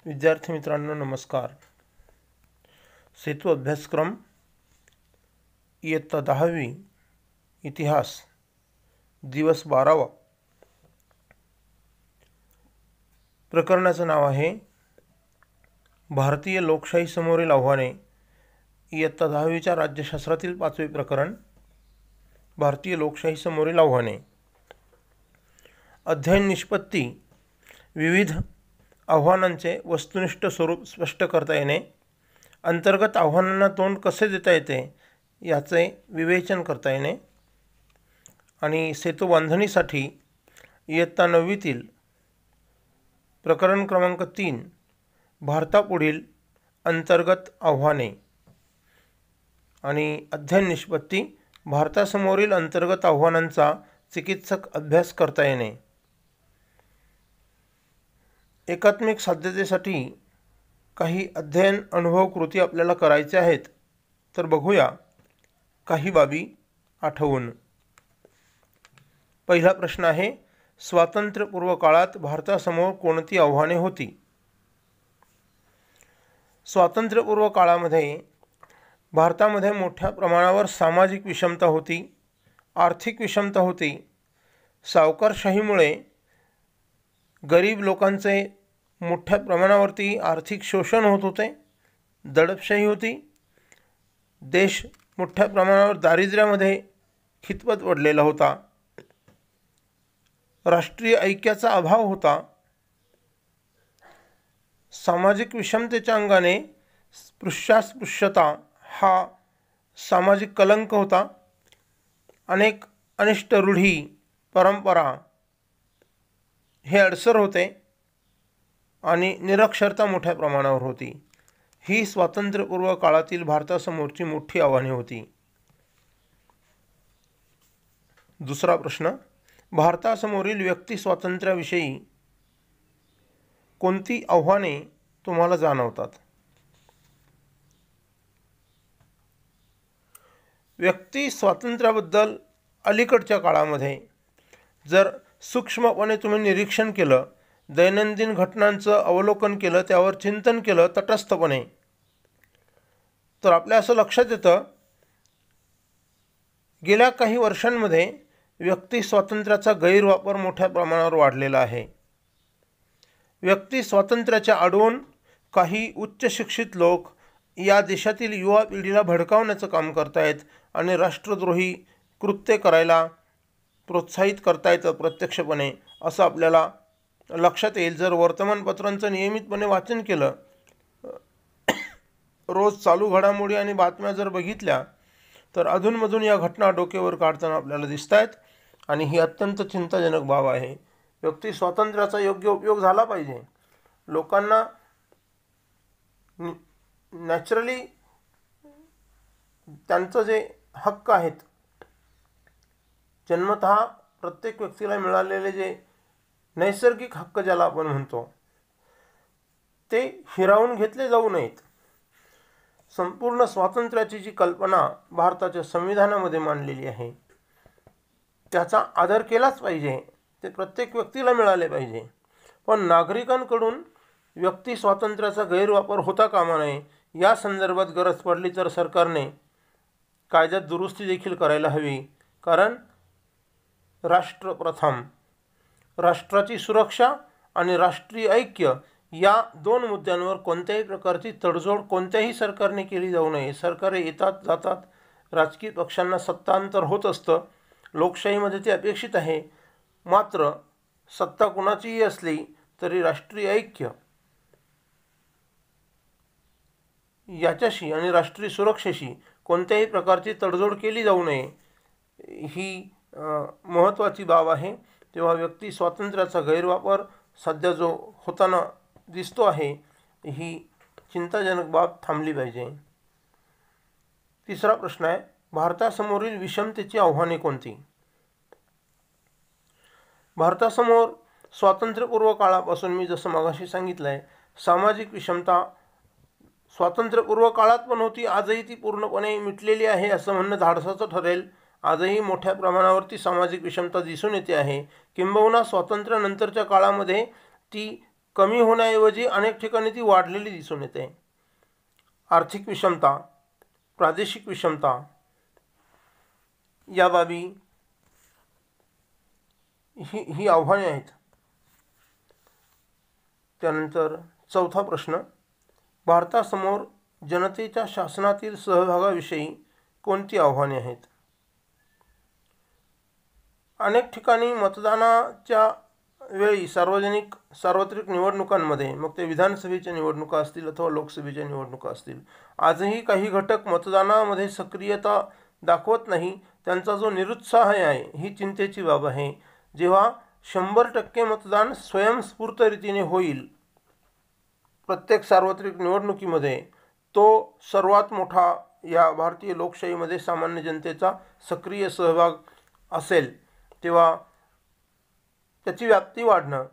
विद्यार्थी मित्रांनो नमस्कार. सेतू अभ्यासक्रम इयत्ता 10वी इतिहास दिवस 12वा. प्रकरणाचं नाव आहे भारतीय लोकशाही समोरील आव्हाने. इयत्ता 10वीच्या राज्यशास्त्रातील 5वे प्रकरण भारतीय लोकशाही समोरील आव्हाने. अध्ययन निष्पत्ती विविध आव्हानांचे वस्तुनिष्ठ स्वरूप स्पष्ट करता येणे, अंतर्गत आव्हानांना तोंड कसे देता येते याचे विवेचन करता येणे आणि सेतू बांधणीसाठी इयत्ता 9वीतील प्रकरण क्रमांक 3 भारतापुढील अंतर्गत आव्हाने आणि अध्ययन निष्पत्ती भारतासमोरील अंतर्गत आव्हानांचा चिकित्सक अभ्यास करता येणे. एकात्मिक साध्यतेसाठी काही अध्ययन अनुभव कृती आपल्याला करायचे आहेत, तर बघूया काही बाबी आठवून. पहिला प्रश्न आहे, स्वातंत्र्यपूर्व काळात भारतासमोर कोणती आव्हाने होती? स्वातंत्र्यपूर्व काळामध्ये भारतामध्ये मोठ्या प्रमाणावर सामाजिक विषमता होती, आर्थिक विषमता होती. सावकारशाहीमुळे गरीब लोकांचे मोठ्या प्रमाणावरती आर्थिक शोषण होत होते, दडपशाही होती. देश मोठ्या प्रमाणावर दारिद्र्यामध्ये खितपत पडलेला होता. राष्ट्रीय ऐक्याचा अभाव होता. सामाजिक विषमतेच्या अंगाने स्पृश्यास्पृश्यता हा सामाजिक कलंक होता. अनेक अनिष्ट रूढी परंपरा हे अडसर होते आणि निरक्षरता मोठ्या प्रमाणावर होती. ही स्वातंत्र्यपूर्व काळातील भारतासमोरची मोठी आव्हाने होती. दुसरा प्रश्न, भारतासमोरील व्यक्ती स्वातंत्र्याविषयी कोणती आव्हाने तुम्हाला जाणवतात? व्यक्ती स्वातंत्र्याबद्दल अलीकडच्या काळामध्ये जर सूक्ष्मपणे तुम्ही निरीक्षण केलं, दैनंदिन घटनांचं अवलोकन केलं, त्यावर चिंतन केलं तटस्थपणे, तर आपल्या असं लक्षात येतं गेल्या काही वर्षांमध्ये व्यक्ती स्वातंत्र्याचा गैरवापर मोठ्या प्रमाणावर वाढलेला आहे. व्यक्ती स्वातंत्र्याच्या आडून काही उच्च शिक्षित लोक या देशातील युवा पिढीला भडकावण्याचं काम करतायत आणि राष्ट्रद्रोही कृत्य करायला प्रोत्साहित करतायत प्रत्यक्षपणे, असं आपल्याला लक्षात येईल जर वर्तमानपत्रांचं नियमितपणे वाचन केलं, रोज चालू घडामोडी आणि बातम्या जर बघितल्या, तर अधूनमधून या घटना डोक्यावर काढताना आपल्याला दिसत आहेत आणि ही अत्यंत चिंताजनक बाब आहे. व्यक्ती स्वातंत्र्याचा योग्य उपयोग झाला पाहिजे. लोकांना नॅचरली त्यांचं जे हक्क आहेत, जन्मतः प्रत्येक व्यक्तीला मिळालेले जे नैसर्गिक हक्क ज्याला आपण म्हणतो, ते हिरावून घेतले जाऊ नयेत. संपूर्ण स्वातंत्र्याची जी कल्पना भारताच्या संविधानामध्ये मांडलेली आहे, त्याचा आदर केलाच पाहिजे. ते प्रत्येक व्यक्तीला मिळाले पाहिजे. पण नागरिकांकडून व्यक्ती स्वातंत्र्याचा गैरवापर होता कामा नये. या संदर्भात गरज पडली तर सरकारने कायद्यात दुरुस्ती देखील करायला हवी. कारण राष्ट्र प्रथम, राष्ट्राची सुरक्षा आणि राष्ट्रीय ऐक्य या दोन मुद्द्यांवर कोणत्याही प्रकारची तडजोड कोणत्याही सरकारने केली जाऊ नये. सरकारे येतात जातात, राजकीय पक्षांना सत्तांतर होत असतं, लोकशाहीमध्ये ते अपेक्षित आहे. मात्र सत्ता कुणाचीही असली तरी राष्ट्रीय ऐक्य याच्याशी आणि राष्ट्रीय सुरक्षेशी कोणत्याही प्रकारची तडजोड केली जाऊ नये, ही महत्त्वाची बाब आहे. तेव्हा व्यक्ती स्वातंत्र्याचा गैरवापर सध्या जो होताना दिसतो आहे, ही चिंताजनक बाब थांबली पाहिजे. तिसरा प्रश्न आहे, भारतासमोरील विषमतेची आव्हाने कोणती? भारतासमोर स्वातंत्र्यपूर्व काळापासून मी जसं मगाशी सांगितलं आहे, सामाजिक विषमता स्वातंत्र्यपूर्व काळात पण होती, आजही ती पूर्णपणे मिटलेली आहे असं म्हणणं धाडसाचं ठरेल. आजही मोठ्या प्रमाणावरती सामाजिक विषमता दिसून येते आहे. किंबहुना स्वातंत्र्यानंतरच्या काळामध्ये ती कमी होण्याऐवजी अनेक ठिकाणी ती वाढलेली दिसून येते. आर्थिक विषमता, प्रादेशिक विषमता या बाबी ही आव्हाने आहेत. त्यानंतर चौथा प्रश्न, भारतासमोर जनतेच्या शासनातील सहभागाविषयी कोणती आव्हाने आहेत? अनेक ठिकाणी मतदानाच्या वेळी सार्वत्रिक निवडणुकांमध्ये, मग ते विधानसभेच्या निवडणुका असतील अथवा लोकसभेच्या निवडणुका असतील, आजही काही घटक मतदानामध्ये सक्रियता दाखवत नाही. त्यांचा जो निरुत्साह आहे ही चिंतेची बाब आहे. जेव्हा 100% मतदान स्वयंस्फूर्त रीतीने होईल प्रत्येक सार्वत्रिक निवडणुकीमध्ये, तो सर्वात मोठा या भारतीय लोकशाहीमध्ये सामान्य जनतेचा सक्रिय सहभाग असेल. तेव्हा त्याची व्याप्ती वाढणं,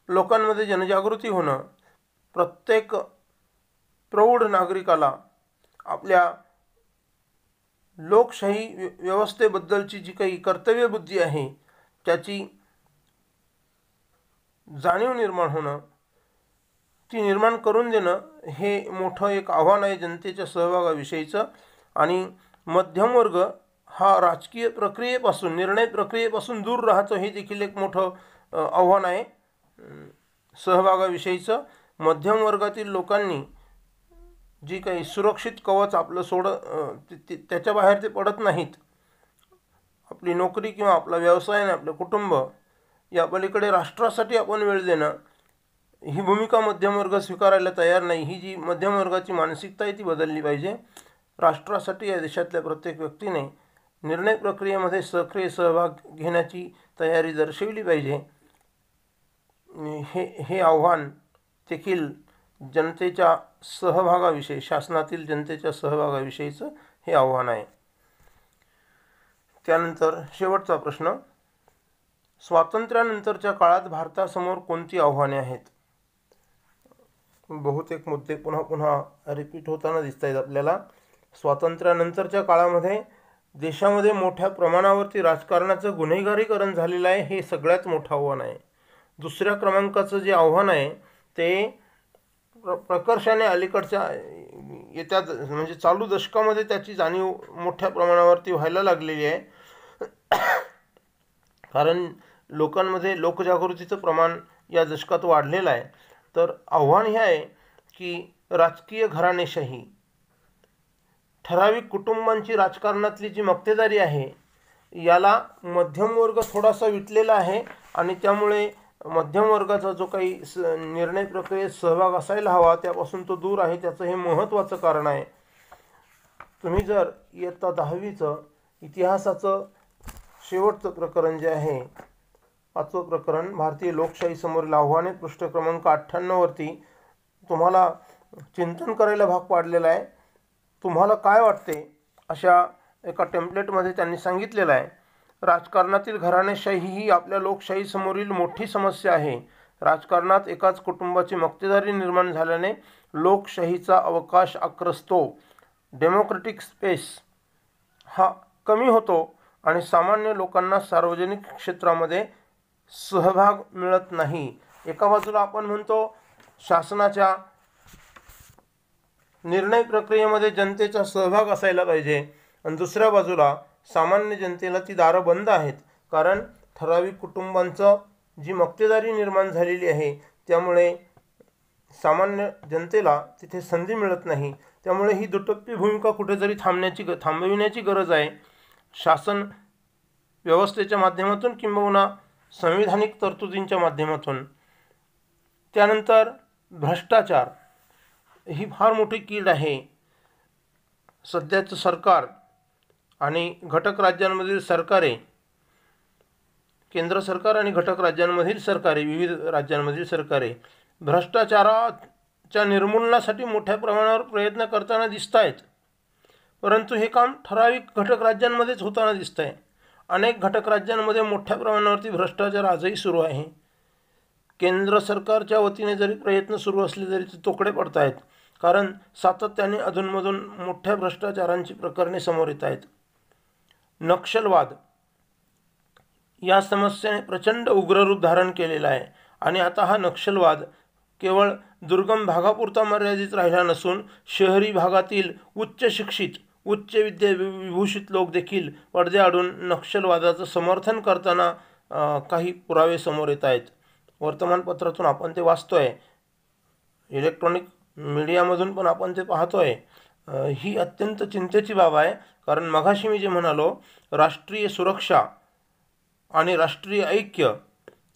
लोकांमध्ये जनजागृती होणं, प्रत्येक प्रौढ नागरिकाला आपल्या लोकशाही व्यवस्थेबद्दलची जी काही कर्तव्यबुद्धी आहे त्याची जाणीव निर्माण होणं, ती निर्माण करून देणं हे मोठं एक आव्हान आहे जनतेच्या सहभागाविषयीचं. आणि मध्यमवर्ग हा राजकीय प्रक्रियेपासून, निर्णय प्रक्रियेपासून दूर राहतो, हे देखील एक मोठं आव्हान आहे सहभागाविषयीचं. मध्यम वर्गातील लोकांनी जी काही सुरक्षित कवच आपलं त्याच्या बाहेर ते पडत नाहीत. आपली नोकरी किंवा आपला व्यवसाय आणि आपलं कुटुंब या पलीकडे राष्ट्रासाठी आपण वेळ देणं, ही भूमिका मध्यमवर्ग स्वीकारायला तयार नाही. ही जी मध्यमवर्गाची मानसिकता आहे ती बदलली पाहिजे. राष्ट्रासाठी या देशातल्या प्रत्येक व्यक्तीने निर्णय प्रक्रियेमध्ये सक्रिय सहभाग घेण्याची तयारी दर्शवली पाहिजे. हे आव्हान देखील जनतेच्या सहभागाविषयी, शासनातील जनतेच्या सहभागाविषयीचं हे आव्हान आहे. त्यानंतर शेवटचा प्रश्न, स्वातंत्र्यानंतरच्या काळात भारतासमोर कोणती आव्हाने आहेत? बहुतेक मुद्दे पुन्हा पुन्हा रिपीट होताना दिसत आहेत आपल्याला. स्वातंत्र्यानंतरच्या काळामध्ये देशामध्ये मोठ्या प्रमाणावरती राजकारणाचं गुन्हेगारीकरण झालेलं आहे, हे सगळ्यात मोठं आव्हान आहे. दुसऱ्या क्रमांकाचं जे आव्हान आहे ते प्रकर्षाने अलीकडच्या येत्या म्हणजे चालू दशकामध्ये त्याची जाणीव मोठ्या प्रमाणावरती व्हायला लागलेली आहे. कारण लोकांमध्ये लोकजागृतीचं प्रमाण या दशकात वाढलेलं आहे. तर आव्हान हे आहे की राजकीय घराणेशाही, ठराविक कुटुंबांची राजकारणातली जी मक्तेदारी आहे याला मध्यमवर्ग थोडासा विटलेला आहे. आणि त्यामुळे मध्यम वर्गाचा जो काही निर्णय प्रक्रियेत सहभाग असायला हवा त्यापासून तो दूर आहे. त्याचं हे महत्त्वाचं कारण आहे. तुम्ही जर इयत्ता 10वीचं इतिहासाचं शेवटचं प्रकरण जे आहे, 5वं प्रकरण, भारतीय लोकशाही समोरील आव्हाने, पृष्ठ क्रमांक 98वरती तुम्हाला चिंतन करायला भाग पाडलेला आहे. तुम्हाला काय वाटते अशा एका टेम्पलेटमध्ये त्यांनी सांगितलेलं आहे, राजकारणातील घराणेशाही ही आपल्या लोकशाहीसमोरील मोठी समस्या आहे. राजकारणात एकाच कुटुंबाची मक्तेदारी निर्माण झाल्याने लोकशाहीचा अवकाश आक्रसतो. डेमोक्रेटिक स्पेस हा कमी होतो आणि सामान्य लोकांना सार्वजनिक क्षेत्रामध्ये सहभाग मिळत नाही. एका बाजूला आपण म्हणतो शासनाच्या निर्णय प्रक्रियेमध्ये जनतेचा सहभाग असायला पाहिजे, आणि दुसऱ्या बाजूला सामान्य जनतेला ती दारं बंद आहेत. कारण ठराविक कुटुंबांचं जी मक्तेदारी निर्माण झालेली आहे त्यामुळे सामान्य जनतेला तिथे संधी मिळत नाही. त्यामुळे ही दुटप्पी भूमिका कुठेतरी थांबविण्याची गरज आहे, शासन व्यवस्थेच्या माध्यमातून किंबहुना संविधानिक तरतुदींच्या माध्यमातून. त्यानंतर भ्रष्टाचार ही फार मोठी कीड आहे. सध्याचं सरकार आणि घटक राज्यांमधील सरकारे, केंद्र सरकार आणि घटक राज्यांमधील सरकारे, विविध राज्यांमधील सरकारे भ्रष्टाचाराच्या निर्मूलनासाठी मोठ्या प्रमाणावर प्रयत्न करताना दिसत आहेत. परंतु हे काम ठराविक घटक राज्यांमध्येच होताना दिसत आहे. अनेक घटक राज्यांमध्ये मोठ्या प्रमाणावरती भ्रष्टाचार आजही सुरू आहे. केंद्र सरकारच्या वतीने जरी प्रयत्न सुरू असले तरी ते तोकडे पडत आहेत. कारण सातत्याने अधूनमधून मोठ्या भ्रष्टाचारांची प्रकरणे समोर येत आहेत. नक्षलवाद या समस्येने प्रचंड उग्र रूप धारण केलेला आहे. आणि आता हा नक्षलवाद केवळ दुर्गम भागापुरता मर्यादित राहिला नसून शहरी भागातील उच्च शिक्षित, उच्च विद्या विभूषित लोक देखील पडद्याआडून नक्षलवादाचं समर्थन करताना काही पुरावे समोर येत आहेत. वर्तमानपत्रातून आपण ते वाचतोय, इलेक्ट्रॉनिक मीडियामधून पण आपण ते पाहतोय. ही अत्यंत चिंतेची बाब आहे. कारण मघाशी मी जे म्हणालो, राष्ट्रीय सुरक्षा आणि राष्ट्रीय ऐक्य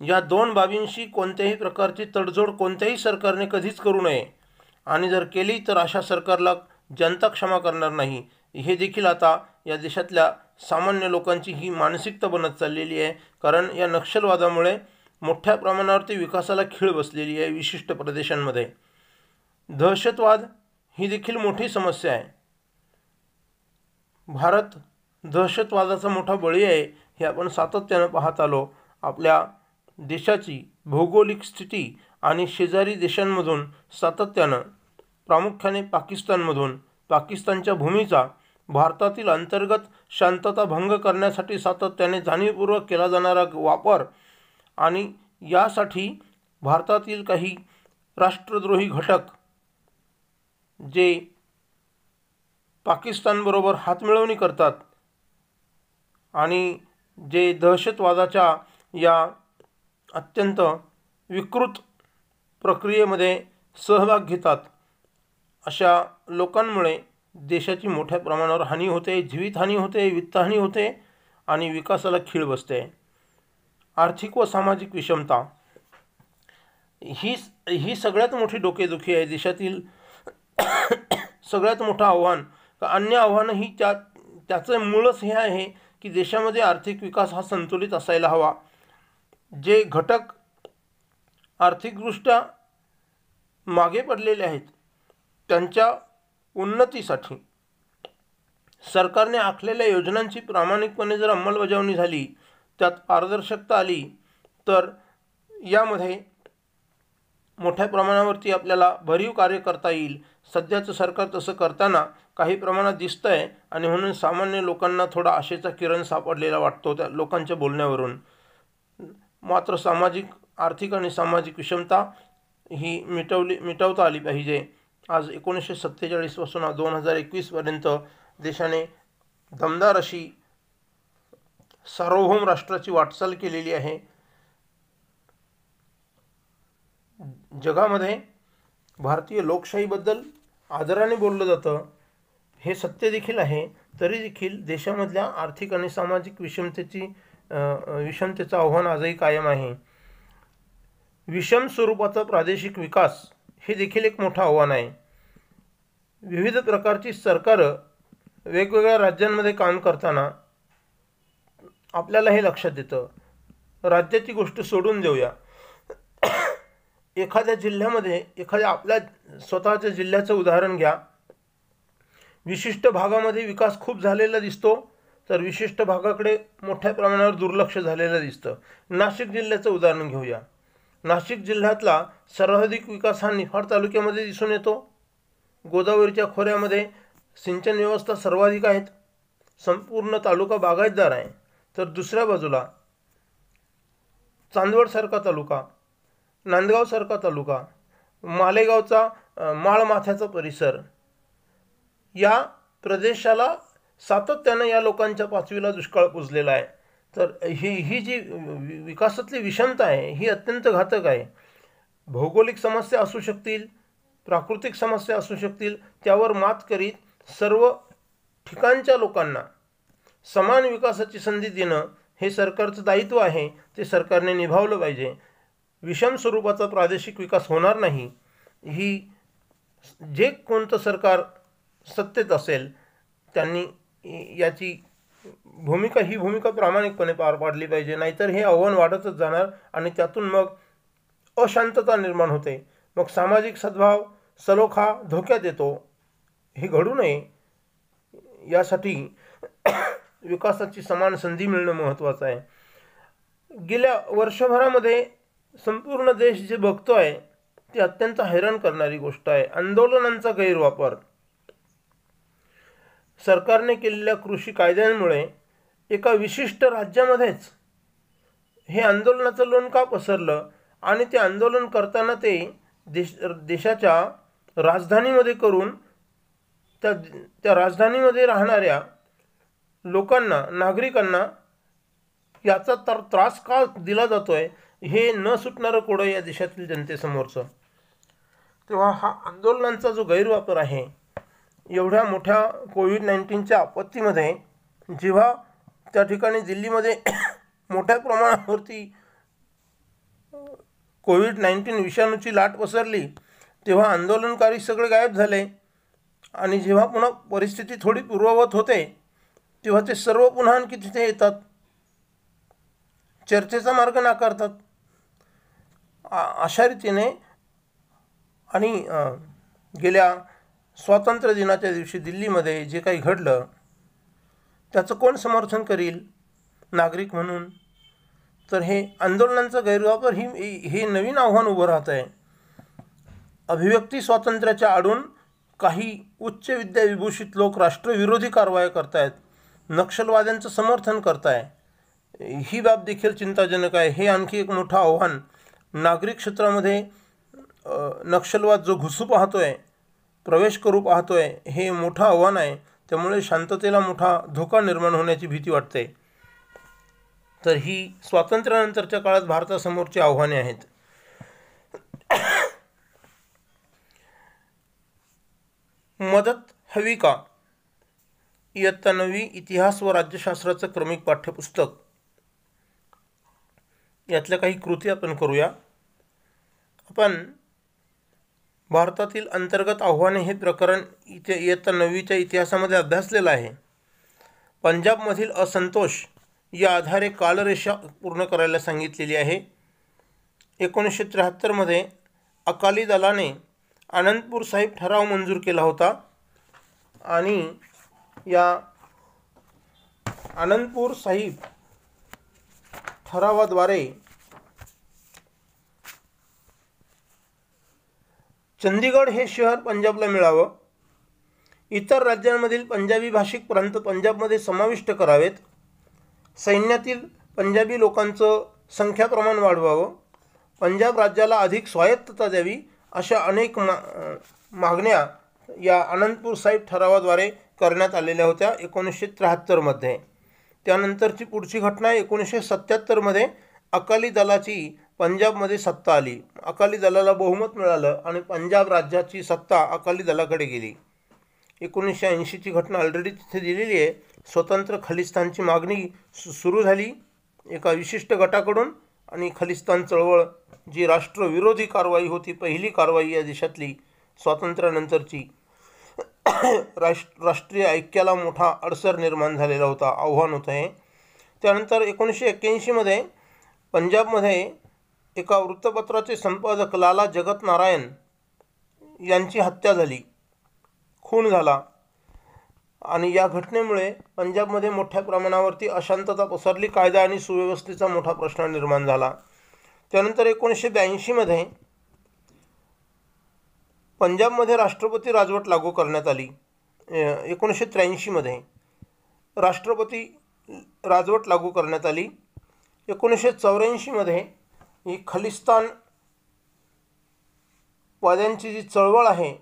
या दोन बाबींशी कोणत्याही प्रकारची तडजोड कोणत्याही सरकारने कधीच करू नये, आणि जर केली तर अशा सरकारला जनता क्षमा करणार नाही. हे देखील आता या देशातल्या सामान्य लोकांची ही मानसिकता बनत चाललेली आहे. कारण या नक्षलवादामुळे मोठ्या प्रमाणावरती विकासाला खीळ बसलेली आहे. विशिष्ट प्रदेशांमध्ये दहशतवाद ही देखील मोठी समस्या आहे. भारत दहशतवादाचा मोठा बळी आहे हे आपण सातत्यानं पाहत आलो. आपल्या देशाची भौगोलिक स्थिती आणि शेजारी देशांमधून सातत्यानं, प्रामुख्याने पाकिस्तानमधून, पाकिस्तानच्या भूमीचा भारतातील अंतर्गत शांतता भंग करण्यासाठी सातत्याने जाणीवपूर्वक केला जाणारा वापर, आणि यासाठी भारतातील काही राष्ट्रद्रोही घटक जे पाकिस्तानबरोबर हातमिळवणी करतात आणि जे दहशतवादाच्या या अत्यंत विकृत प्रक्रियेमध्ये सहभाग घेतात, अशा लोकांमुळे देशाची मोठ्या प्रमाणावर हानी होते, जीवितहानी होते, वित्तहानी होते आणि विकासाला खीळ बसते. आर्थिक व सामाजिक विषमता ही सगळ्यात मोठी डोकेदुखी आहे. देशातील सगळ्यात मोठं आव्हान, अन्य आव्हानही त्याचं मूळच हे आहे की देशामध्ये आर्थिक विकास हा संतुलित असायला हवा. जे घटक आर्थिकदृष्ट्या मागे पडलेले आहेत त्यांच्या उन्नतीसाठी सरकारने आखलेल्या योजनांची प्रामाणिकपणे जर अंमलबजावणी झाली, त्यात पारदर्शकता आली, तर यामध्ये मोठ्या प्रमाणावरती आपल्याला भरीव कार्य करता येईल. सध्याचं सरकार तसं करताना काही प्रमाणात दिसतं आहे, आणि म्हणून सामान्य लोकांना थोडा आशेचा किरण सापडलेला वाटतो त्या लोकांच्या बोलण्यावरून. मात्र आर्थिक आणि सामाजिक विषमता ही मिटवता आली पाहिजे. आज 1947 पासून 2021पर्यंत देशाने दमदार अशी सार्वभौम राष्ट्राची वाटचाल केलेली आहे. जगामध्ये भारतीय लोकशाहीबद्दल आदराने बोललं जातं, हे सत्य देखील आहे. तरी देखील देशामधल्या आर्थिक आणि सामाजिक विषमतेचं आव्हान आजही कायम आहे. विषम स्वरूपाचा प्रादेशिक विकास हे देखील एक मोठं आव्हान आहे. विविध प्रकारची सरकारं वेगवेगळ्या राज्यांमध्ये काम करताना आपल्याला हे लक्षात येतं. राज्याची गोष्ट सोडून देऊया, एखाद्या जिल्ह्यामध्ये, एखाद्या आपल्या स्वतःच्या जिल्ह्याचं उदाहरण घ्या. विशिष्ट भागामध्ये विकास खूप झालेला दिसतो, तर विशिष्ट भागाकडे मोठ्या प्रमाणावर दुर्लक्ष झालेलं दिसतं. नाशिक जिल्ह्याचं उदाहरण घेऊया. नाशिक जिल्ह्यातला सर्वाधिक विकास हा निफाड तालुक्यामध्ये दिसून येतो. गोदावरीच्या खोऱ्यामध्ये सिंचन व्यवस्था सर्वाधिक आहेत. संपूर्ण तालुका बागायतदार आहे. तर दुसऱ्या बाजूला चांदवडसारखा तालुका, नांदगावसारखा तालुका, मालेगावचा माळमाथ्याचा परिसर, या प्रदेशाला सातत्यानं या लोकांच्या पाचवीला दुष्काळ पुजलेला आहे. तर ही जी विकासातली विषमता आहे ही अत्यंत घातक आहे. भौगोलिक समस्या असू शकतील, प्राकृतिक समस्या असू शकतील, त्यावर मात करीत सर्व ठिकाणच्या लोकांना समान विकासाची संधी देणं हे सरकारचं दायित्व आहे. ते सरकारने निभावलं पाहिजे. विषम स्वरूपाचा प्रादेशिक विकास होणार नाही. जे कोणतं सरकार सत्तेत असेल त्यांनी याची भूमिका प्रामाणिकपणे पार पाडली पाहिजे. नाहीतर हे आव्हान वाढतच जाणार आणि त्यातून मग अशांतता निर्माण होते. मग सामाजिक सद्भाव, सलोखा धोक्यात येतो. हे घडू नये यासाठी विकासाची समान संधी मिळणं महत्त्वाचं आहे. गेल्या वर्षभरामध्ये संपूर्ण देश जे बघतोय ते अत्यंत हैराण करणारी गोष्ट आहे. आंदोलनांचा गैरवापर, सरकारने केलेल्या कृषी कायद्यांमुळे एका विशिष्ट राज्यामध्येच हे आंदोलनाचं लोण का पसरलं आणि ते आंदोलन करताना ते देशाच्या राजधानीमध्ये करून त्या राजधानीमध्ये राहणाऱ्या लोकांना, नागरिकांना याचा त्रास का दिला जातोय हे न सुटणारं कोडं या देशातील जनतेसमोरचं. तेव्हा हा आंदोलनांचा जो गैरवापर आहे, एवढ्या मोठ्या कोविड-19च्या आपत्तीमध्ये जेव्हा त्या ठिकाणी दिल्लीमध्ये मोठ्या प्रमाणावरती कोविड-19 विषाणूची लाट पसरली, तेव्हा आंदोलनकारी सगळे गायब झाले. आणि जेव्हा पुन्हा परिस्थिती थोडी पूर्ववत होते, तेव्हा ते सर्व पुन्हा आणखी तिथे येतात, चर्चेचा मार्ग नाकारतात. अशा रीतीने आणि गेल्या स्वातंत्र्य दिनाच्या दिवशी दिल्लीमध्ये जे काही घडलं त्याचं कोण समर्थन करील नागरिक म्हणून? तर हे आंदोलनांचा गैरवापर हे नवीन आव्हान उभं राहत आहे. अभिव्यक्ती स्वातंत्र्याच्या आडून काही उच्च विद्याविभूषित लोक राष्ट्रविरोधी कारवाया करतायत, नक्षलवाद्यांचं समर्थन करताय. ही बाब देखील चिंताजनक आहे. हे आणखी एक मोठं आव्हान नागरिक क्षेत्रामध्ये नक्षलवाद जो घुसू पाहतोय, प्रवेश करू पाहतोय, हे मोठं आव्हान आहे. त्यामुळे शांततेला मोठा धोका निर्माण होण्याची भीती वाटते. तर ही स्वातंत्र्यानंतरच्या काळात भारतासमोरची आव्हाने आहेत. मदत हवी का? इयत्ता 9वी इतिहास व राज्यशास्त्राचं क्रमिक पाठ्यपुस्तक यातल्या काही कृती आपण करूया. आपण भारतातील अंतर्गत आव्हाने हे प्रकरण इयत्ता 9वीच्या इतिहासामध्ये अभ्यासलेलं आहे. पंजाबमधील असंतोष या आधारे कालरेषा पूर्ण करायला सांगितलेली आहे. 1973मध्ये अकाली दलाने आनंदपूर साहिब ठराव मंजूर केला होता आणि या आनंदपूर साहिब ठरावाद्वारे चंदीगड हे शहर पंजाबला मिळावं, इतर राज्यांमधील पंजाबी भाषिक प्रांत पंजाबमध्ये समाविष्ट करावेत, सैन्यातील पंजाबी लोकांचं संख्या प्रमाण वाढवावं, पंजाब राज्याला अधिक स्वायत्तता द्यावी, अशा अनेक मागण्या या आनंदपूर साहिब ठरावाद्वारे करण्यात आलेल्या होत्या 1973मध्ये. त्यानंतरची पुढची घटना 1977मध्ये अकाली दलाची पंजाबमध्ये सत्ता आली. अकाली दलाला बहुमत मिळालं आणि पंजाब राज्याची सत्ता अकाली दलाकडे गेली. 1980ची घटना ऑलरेडी तिथे दिलेली आहे. स्वतंत्र खलिस्तानची मागणी सुरू झाली एका विशिष्ट गटाकडून आणि खलिस्तान चळवळ जी राष्ट्रविरोधी कारवाई होती, पहिली कारवाई या देशातली स्वातंत्र्यानंतरची, राष्ट्रीय ऐक्याला मोठा अडसर निर्माण झालेला होता, आव्हान होतं हे. त्यानंतर 1981मध्ये पंजाबमध्ये एका वृत्तपत्राचे संपादक लाला जगत नारायण यांची हत्या झाली, खून झाला आणि या घटनेमुळे पंजाबमध्ये मोठ्या प्रमाणावरती अशांतता पसरली, कायदा आणि सुव्यवस्थेचा मोठा प्रश्न निर्माण झाला. त्यानंतर 1982मध्ये पंजाबमध्ये राष्ट्रपती राजवट लागू करण्यात आली. 1983मध्ये राष्ट्रपती राजवट लागू करण्यात आली. 1984मध्ये ही खलिस्तान वाद्यांची जी चळवळ आहे,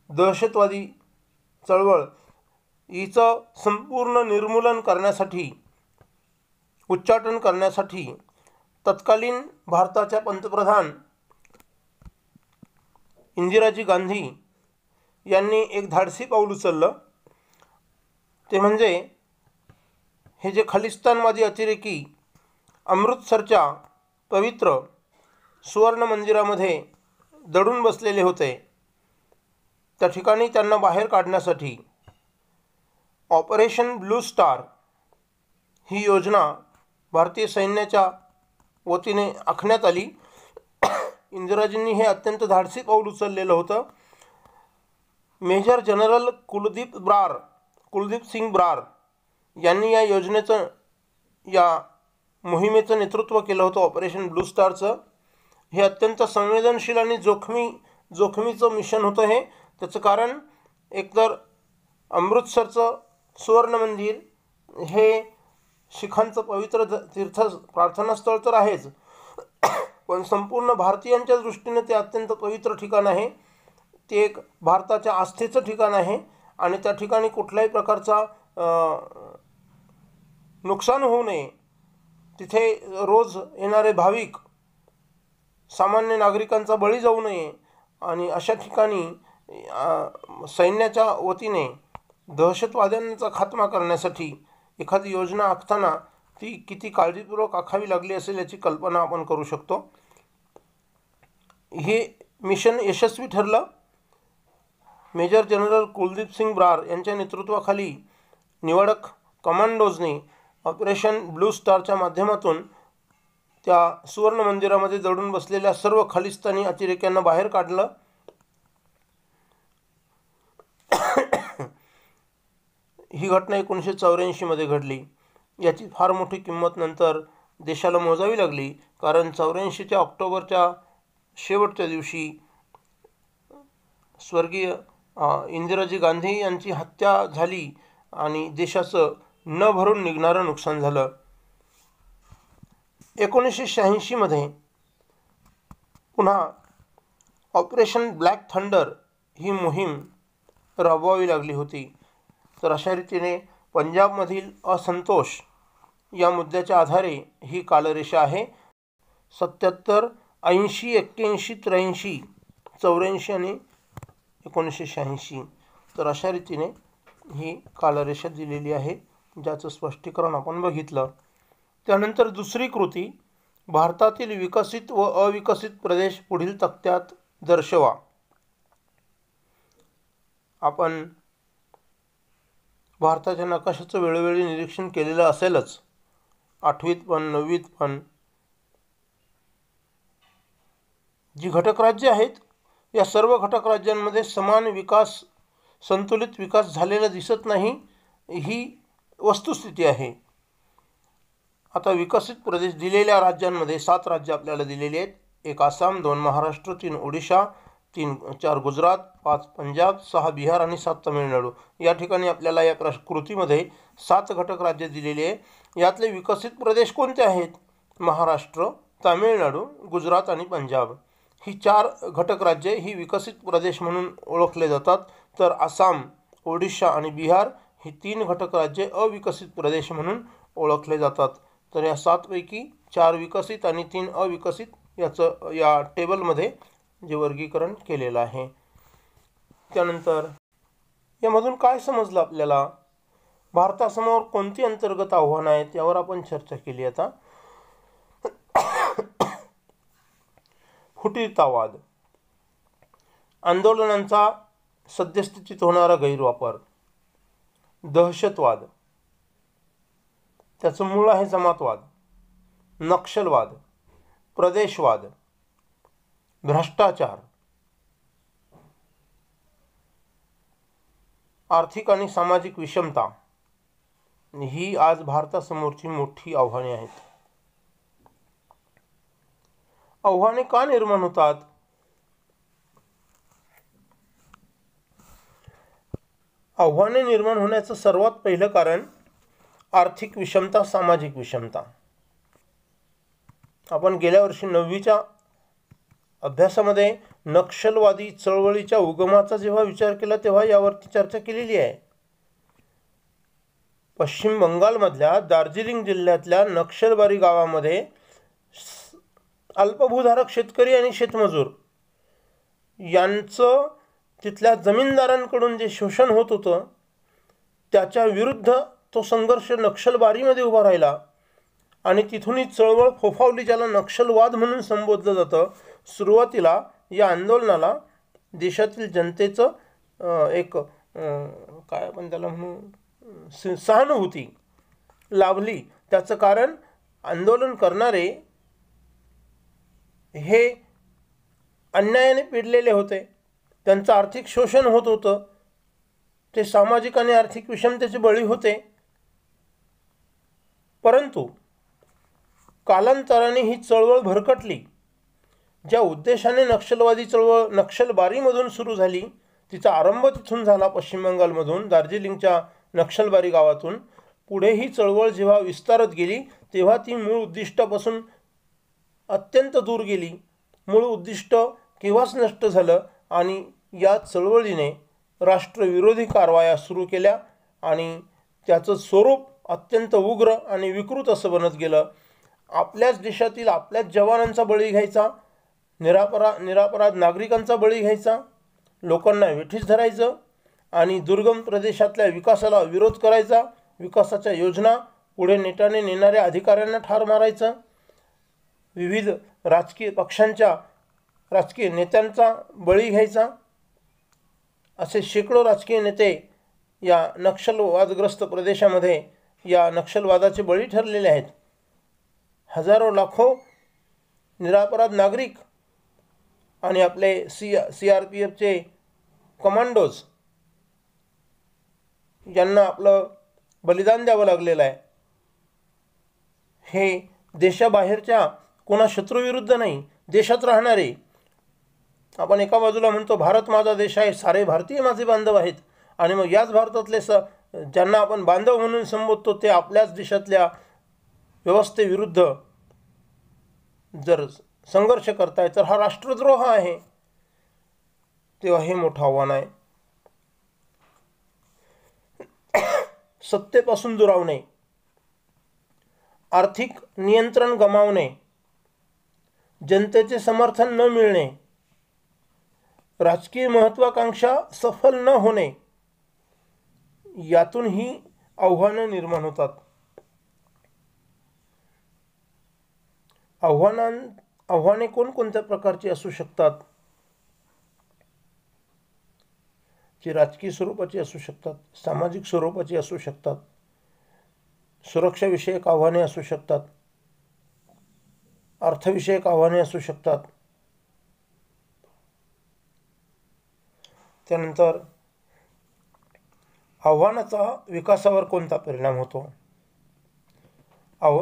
दहशतवादी चळवळ, हिचं संपूर्ण निर्मूलन करण्यासाठी, उच्चाटन करण्यासाठी तत्कालीन भारताच्या पंतप्रधान इंदिराजी गांधी यांनी एक धाडसी पाऊल उचललं. ते म्हणजे हे जे खलिस्तानवादी अतिरेकी अमृतसरच्या पवित्र सुवर्ण मंदिरामध्ये दडून बसलेले होते, त्या ठिकाणी त्यांना बाहेर काढण्यासाठी ऑपरेशन ब्लू स्टार ही योजना भारतीय सैन्याच्या वतीने आखण्यात आली. इंदिराजींनी हे अत्यंत धाडसी पाऊल उचललेलं होतं. मेजर जनरल कुलदीप सिंग ब्रार यांनी या योजनेचं, या मोहिमेचं नेतृत्व केलं होतं, ऑपरेशन ब्लू स्टारचं. हे अत्यंत संवेदनशील आणि जोखमीचं मिशन होतं हे. त्याचं कारण एकतर अमृतसरचं सुवर्ण मंदिर हे शिखांचं पवित्र तीर्थ प्रार्थनास्थळ तर आहेच, पण संपूर्ण भारतीयांच्या दृष्टीने ते अत्यंत पवित्र ठिकाण आहे. ते एक भारताच्या आस्थेचं ठिकाण आहे आणि त्या ठिकाणी कुठल्याही प्रकारचा नुकसान होऊ नये, तिथे रोज येणारे भाविक सामान्य नागरिकांचा बळी जाऊ नये आणि अशा ठिकाणी सैन्याच्या वतीने दहशतवाद्यांचा खात्मा करण्यासाठी एखादी योजना आखताना ती किती काळजीपूर्वक आखावी लागली असेल याची कल्पना आपण करू शकतो. हे मिशन यशस्वी ठरलं. मेजर जनरल कुलदीप सिंग ब्रार यांच्या नेतृत्वाखाली निवडक कमांडोजने ऑपरेशन ब्लू स्टारच्या माध्यमातून त्या सुवर्ण मंदिरामध्ये दडून बसलेल्या सर्व खालिस्तानी अतिरेक्यांना बाहेर काढलं. ही घटना 1984 मध्ये घडली. याची फार मोठी किंमत नंतर देशाला मोजावी लागली, कारण 84च्या ऑक्टोबरच्या शेवटच्या दिवशी स्वर्गीय इंदिराजी गांधी यांची हत्या झाली आणि देशाचं न भरून निघणारं नुकसान झालं. 1986 मध्ये पुन्हा ऑपरेशन ब्लॅक थंडर ही मोहीम राबवावी लागली होती. तर अशा रीतीने पंजाबमधील असंतोष या मुद्द्याच्या आधारे ही कालरेषा आहे. 77, 80, 81, 83, 84 आणि 1986. तर अशा रीतीने ही कालरेषा दिलेली आहे, ज्याचं स्पष्टीकरण आपण बघितलं. त्यानंतर दुसरी कृती, भारतातील विकसित व अविकसित प्रदेश पुढील तक्त्यात दर्शवा. आपण भारताच्या नकाशाचं वेळोवेळी निरीक्षण केलेलं असेलच, 8वीत पण 9वीत पण. जी घटक राज्ये आहेत या सर्व घटक राज्यांमध्ये समान विकास, संतुलित विकास झालेला दिसत नाही, ही वस्तुस्थिती आहे. आता विकसित प्रदेश दिलेल्या राज्यांमध्ये 7 राज्य आपल्याला दिलेली आहेत. 1 आसाम, 2 महाराष्ट्र, 3 ओडिशा, 4 गुजरात, 5 पंजाब, 6 बिहार आणि 7 तामिळनाडू. या ठिकाणी आपल्याला या कृतीमध्ये 7 घटक राज्य दिलेली आहे. यातले विकसित प्रदेश कोणते आहेत? महाराष्ट्र, तामिळनाडू, गुजरात आणि पंजाब. ही 4 घटक राज्ये ही विकसित प्रदेश म्हणून ओळखले जातात. तर आसाम, ओडिशा आणि बिहार ही 3 घटक राज्ये अविकसित प्रदेश म्हणून ओळखले जातात. तर या 7 पैकी 4 विकसित आणि 3 अविकसित याचं या टेबलमध्ये जे वर्गीकरण केलेलं आहे. त्यानंतर यामधून काय समजलं आपल्याला? भारतासमोर कोणती अंतर्गत आव्हानं आहेत यावर आपण चर्चा केली. आता फुटीरतावाद, आंदोलनांचा सद्यस्थितीत होणारा गैरवापर, दहशतवाद, त्याचं मूळ आहे जमातवाद, नक्षलवाद, प्रदेशवाद, भ्रष्टाचार, आर्थिक आणि सामाजिक विषमता ही आज भारतासमोरची मोठी आव्हाने आहेत. आव्हाने का निर्माण होतात? आव्हाने निर्माण होण्याचं सर्वात पहिलं कारण आर्थिक विषमता, सामाजिक विषमता. आपण गेल्या वर्षी 9वीच्या अभ्यासामध्ये नक्षलवादी चळवळीच्या उगमाचा जेव्हा विचार केला तेव्हा यावरती चर्चा केलेली आहे. पश्चिम बंगालमधल्या दार्जिलिंग जिल्ह्यातल्या नक्षलबारी गावामध्ये अल्पभूधारक शेतकरी आणि शेतमजूर यांचं तिथल्या जमीनदारांकडून जे शोषण होत होतं त्याच्या विरुद्ध तो संघर्ष नक्षलबारीमध्ये उभा राहिला आणि तिथून ही चळवळ फोफावली, ज्याला नक्षलवाद म्हणून संबोधलं जातं. सुरुवातीला या आंदोलनाला देशातील जनतेचं एक काय आपण त्याला म्हणू सहानुभूती लाभली. त्याचं कारण आंदोलन करणारे हे अन्यायाने पिडलेले होते, त्यांचं आर्थिक शोषण होत होतं, ते सामाजिक आणि आर्थिक विषमतेचे बळी होते. परंतु कालांतराने ही चळवळ भरकटली. ज्या उद्देशाने नक्षलवादी चळवळ नक्षलबारीमधून सुरू झाली तिचा आरंभ तिथून झाला, पश्चिम बंगालमधून दार्जिलिंगच्या नक्षलबारी गावातून. पुढे ही चळवळ जेव्हा विस्तारत गेली तेव्हा ती मूळ उद्दिष्टापासून अत्यंत दूर गेली. मूळ उद्दिष्ट केव्हाच नष्ट झालं आणि या चळवळीने राष्ट्रविरोधी कारवाया सुरू केल्या आणि त्याचं स्वरूप अत्यंत उग्र आणि विकृत असं बनत गेलं. आपल्याच देशातील आपल्याच जवानांचा बळी घ्यायचा, निरापराध नागरिकांचा बळी घ्यायचा, लोकांना वेठीस धरायचं आणि दुर्गम प्रदेशातल्या विकासाला विरोध करायचा, विकासाच्या योजना पुढे नेटाने नेणाऱ्या अधिकाऱ्यांना ठार मारायचं, विविध राजकीय पक्षांच्या राजकीय नेत्यांचा बळी घ्यायचा. असे शेकडो राजकीय नेते या नक्षलवादग्रस्त प्रदेशामध्ये या नक्षलवादाचे बळी ठरलेले आहेत. हजारो लाखो निरापराध नागरिक आणि आपले CRPFचे कमांडोज यांना आपलं बलिदान द्यावं लागलेलं आहे. हे देशाबाहेरच्या कोणा शत्रूविरुद्ध नाही, देशात राहणारे. आपण एका बाजूला म्हणतो भारत माझा देश आहे, सारे भारतीय माझे बांधव आहेत, आणि मग याच भारतातले ज्यांना आपण बांधव म्हणून संबोधतो ते आपल्याच देशातल्या व्यवस्थेविरुद्ध जर संघर्ष करताय तर हा राष्ट्रद्रोह आहे. तेव्हा हे मोठं आव्हान आहे. सत्तेपासून दुरावणे, आर्थिक नियंत्रण गमावणे, जनतेचे समर्थन न मिळणे, राजकीय महत्त्वाकांक्षा सफल न होणे, यातून ही आव्हानं निर्माण होतात. आव्हाने कोणकोणत्या प्रकारची असू शकतात? जी राजकीय स्वरूपाची असू शकतात, सामाजिक स्वरूपाची असू शकतात, सुरक्षाविषयक आव्हाने असू शकतात, अर्थविषयक आव्हाने असू शकतात. त्यानंतर आव्हानाचा विकासावर कोणता परिणाम होतो?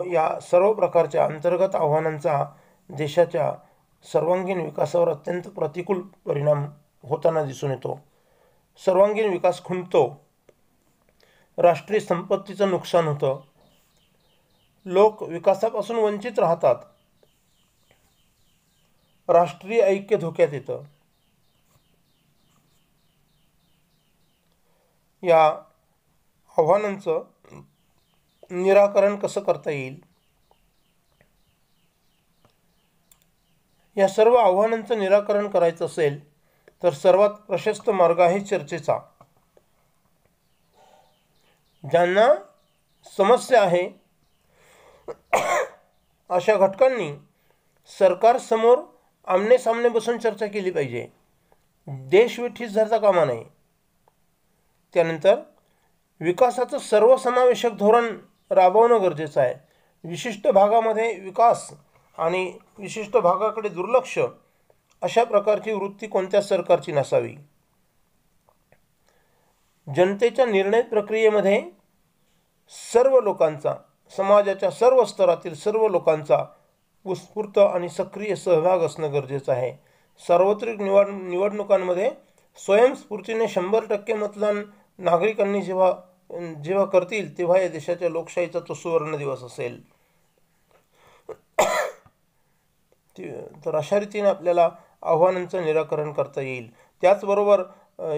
या सर्व प्रकारच्या अंतर्गत आव्हानांचा देशाच्या सर्वांगीण विकासावर अत्यंत प्रतिकूल परिणाम होताना दिसून येतो. सर्वांगीण विकास खुंटतो, राष्ट्रीय संपत्तीचं नुकसान होतं, लोक विकासापासून वंचित राहतात, राष्ट्रीय ऐक्य धोक्यात येतं. या आव्हानांचं निराकरण कसं करता येईल? या सर्व आव्हानांचं निराकरण करायचं असेल तर सर्वात प्रशस्त मार्ग आहे चर्चेचा. ज्यांना समस्या आहे अशा घटकांनी सरकारसमोर आमनेसामने बसून चर्चा केली पाहिजे. देश वेठीस धरता कामा नये. त्यानंतर विकासाचं सर्वसमावेशक धोरण राबवणं गरजेचं आहे. विशिष्ट भागामध्ये विकास आणि विशिष्ट भागाकडे दुर्लक्ष अशा प्रकारची वृत्ती कोणत्या सरकारची नसावी. जनतेच्या निर्णय प्रक्रियेमध्ये सर्व लोकांचा, समाजाच्या सर्व स्तरातील सर्व लोकांचा उत्स्फूर्त आणि सक्रिय सहभाग असणं गरजेचं आहे. सार्वत्रिक निवडणुकांमध्ये स्वयंस्फूर्तीने 100% मतदान नागरिकांनी जेव्हा करतील तेव्हा या देशाच्या लोकशाहीचा तो सुवर्ण दिवस असेल. तर अशा रीतीने आपल्याला आव्हानांचं निराकरण करता येईल. त्याचबरोबर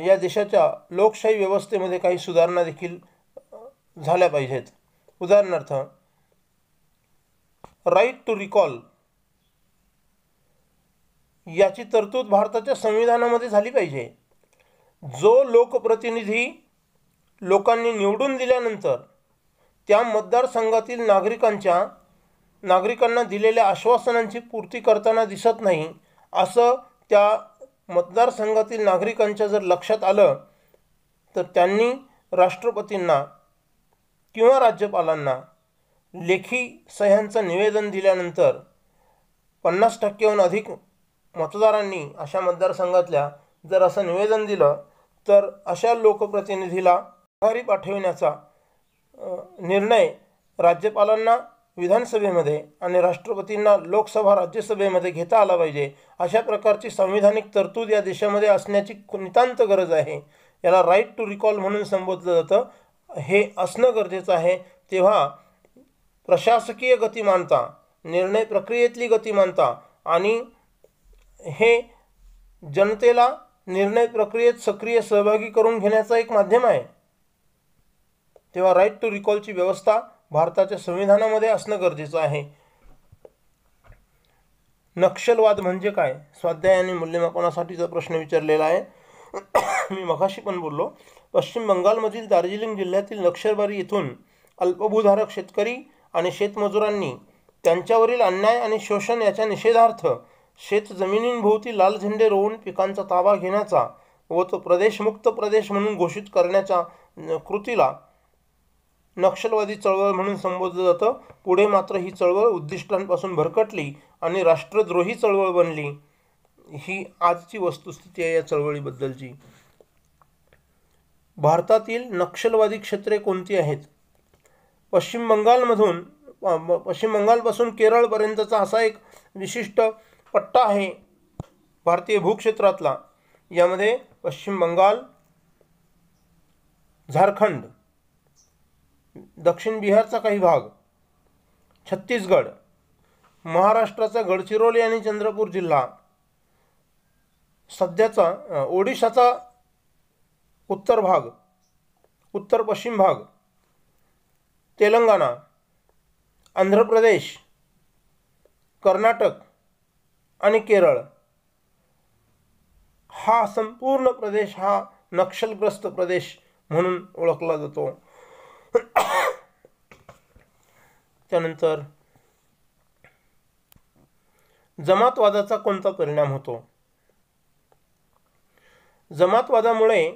या देशाच्या लोकशाही व्यवस्थेमध्ये काही सुधारणा देखील झाल्या पाहिजेत. उदाहरणार्थ राईट टू रिकॉल याची तरतूद भारताच्या संविधानामध्ये झाली पाहिजे. जो लोकप्रतिनिधी लोकांनी निवडून दिल्यानंतर त्या मतदारसंघातील नागरिकांना दिलेल्या आश्वासनांची पूर्ती करताना दिसत नाही, असं त्या मतदारसंघातील नागरिकांच्या जर लक्षात आलं तर त्यांनी राष्ट्रपतींना किंवा राज्यपालांना लेखी सह्यांचं निवेदन दिल्यानंतर 50%हून अधिक मतदारांनी अशा मतदारसंघातल्या जर असं निवेदन दिलं तर अशा लोकप्रतिनिधीला माघारी पाठविण्याचा निर्णय राज्यपालांना विधानसभेमध्ये आणि राष्ट्रपतींना लोकसभा राज्यसभेमध्ये घेता आला पाहिजे. अशा प्रकारची संविधानिक तरतूद या देशामध्ये असण्याची नितांत गरज आहे. याला राईट टू रिकॉल म्हणून संबोधलं जातं. हे असणं गरजेचं आहे. तेव्हा प्रशासकीय गतिमानता निर्णय प्रक्रियेतली गतिमानता आणि हे जनतेला निर्णय प्रक्रियेत सक्रिय सहभागी करून घेण्याचा एक माध्यम आहे। तेव्हा राईट टू रिकॉलची व्यवस्था भारताच्या संविधानामध्ये असणं गरजेचं आहे। नक्षलवाद म्हणजे काय? स्वाध्याय आणि मूल्यमापनासाठीचा प्रश्न विचारलेला आहे। मी मगाशी पण बोललो, पश्चिम बंगालमधील दार्जिलिंग जिल्ह्यातील नक्षलबारी येथून अल्पभूधारक शेतकरी आणि शेतमजुरांनी त्यांच्यावरील अन्याय आणि शोषण याच्या निषेधार्थ शेत जमिनींभोवती लाल झेंडे रोवून पिकांचा ताबा घेण्याचा व तो प्रदेशमुक्त प्रदेश म्हणून घोषित करण्याच्या कृतीला नक्षलवादी चळवळ म्हणून संबोधलं जातं। पुढे मात्र ही चळवळ उद्दिष्टांपासून भरकटली आणि राष्ट्रद्रोही चळवळ बनली। ही आजची वस्तुस्थिती आहे या चळवळीबद्दलची। भारतातील नक्षलवादी क्षेत्रे कोणती आहेत? पश्चिम बंगालपासून केरळपर्यंतचा असा एक विशिष्ट पट्टा आहे भारतीय भूक्षेत्रातला। यामध्ये पश्चिम बंगाल, झारखंड, दक्षिण बिहारचा काही भाग, छत्तीसगड, महाराष्ट्राचा गडचिरोली आणि चंद्रपूर जिल्हा, सध्याचा ओडिशाचा उत्तर भाग, उत्तर पश्चिम भाग, तेलंगणा, आंध्र प्रदेश, कर्नाटक आणि केरळ हा संपूर्ण प्रदेश हा नक्षलग्रस्त प्रदेश म्हणून ओळखला जातो। त्यानंतर जमातवादाचा कोणता परिणाम होतो? जमातवादामुळे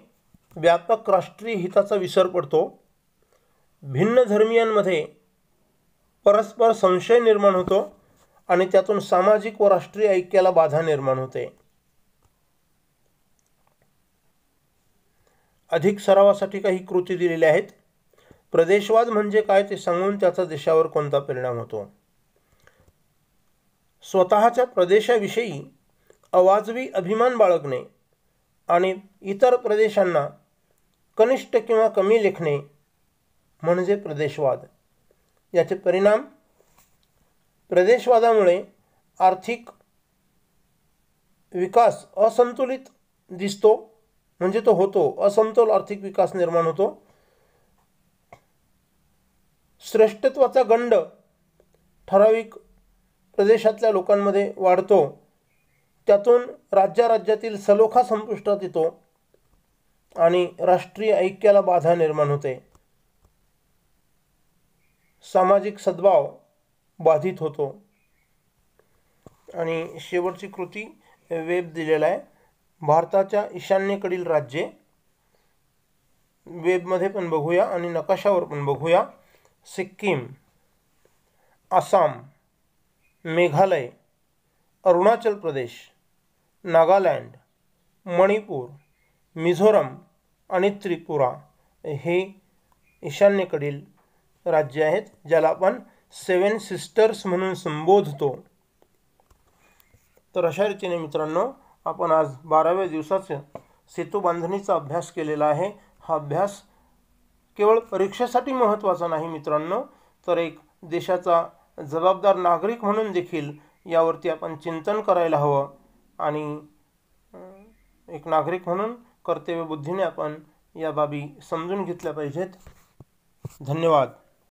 व्यापक राष्ट्रीय हिताचा विसर पडतो, भिन्न धर्मीयांमध्ये परस्पर संशय निर्माण होतो आणि त्यातून सामाजिक व राष्ट्रीय ऐक्याला बाधा निर्माण होते। अधिक सरावासाठी काही कृती दिलेल्या आहेत। प्रदेशवाद म्हणजे काय ते सांगून त्याचा देशावर कोणता परिणाम होतो? स्वतःच्या प्रदेशाविषयी अवाजवी अभिमान बाळगणे आणि इतर प्रदेशांना कनिष्ठ किंवा कमी लेखणे म्हणजे प्रदेशवाद। याचे परिणाम: प्रदेशवादामुळे आर्थिक विकास असंतुलित दिसतो, म्हणजे तो होतो, असमतोल आर्थिक विकास निर्माण होतो। श्रेष्ठत्वाचा गंड ठराविक प्रदेशातल्या लोकांमध्ये वाढतो, त्यातून राज्यातील सलोखा संपुष्टात येतो आणि राष्ट्रीय ऐक्याला बाधा निर्माण होते। सामाजिक सद्भाव बाधित होतो। आणि शेवटची कृती वेब दिलेला आहे, भारताच्या ईशान्येकडील राज्ये वेबमध्ये पण बघूया आणि नकाशावर पण बघूया। सिक्कीम, आसाम, मेघालय, अरुणाचल प्रदेश, नागालँड, मणिपूर, मिझोरम आणि त्रिपुरा हे ईशान्येकडील राज्य आहेत, ज्याला आपण 7 सिस्टर्स म्हणून संबोधतो। तर अशा रीतीने मित्रांनो, आपण आज 12व्या दिवसाचा सेतू बांधणीचा अभ्यास केलेला आहे। हा अभ्यास केवळ परीक्षेसाठी महत्त्वाचा नाही मित्रांनो, तर एक देशाचा जबाबदार नागरिक म्हणून देखील यावरती आपण चिंतन करायला हवं आणि एक नागरिक म्हणून कर्तव्यबुद्धीने आपण या बाबी समजून घेतल्या पाहिजेत। धन्यवाद।